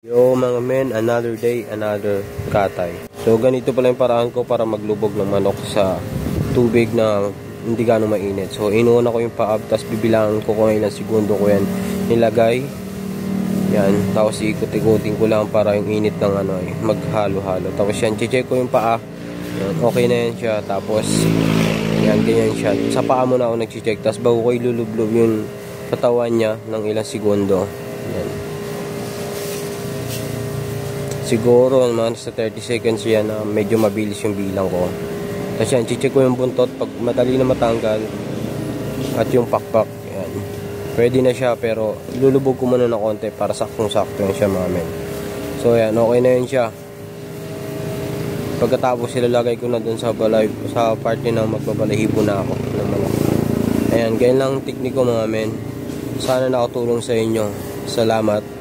Yo mga men, another day, another katay. So ganito pala yung paraan ko para maglubog ng manok sa tubig na hindi gano'ng mainit. So inuuna ko yung paab, tapos bibilangan ko kung ilang segundo ko yan nilagay. Yan, tapos ikot-ikutin ko lang para yung init ng maghalo-halo. Tapos yan, check ko yung paa. Yan, okay na yan siya. Tapos yan, ganyan siya. Sa paa mo na ako nag-check. Tapos bago ko ilulublob yung katawan niya ng ilang segundo. Yan. Siguro naman sa 30 seconds yan na medyo mabilis yung bilang ko. Tapos yan, check ko yung buntot pag madali na matanggal at yung pakpak. Yan. Pwede na siya pero lulubog ko muna ng konti para saktong-sakto yan siya mga men. So yan, okay na yun siya. Pagkatapos ilalagay ko na dun sa balay, sa parte na magbabalahibo na ako ng manok. Ayan, ganyan lang ang tekniko mga men. Sana nakatulong sa inyo. Salamat.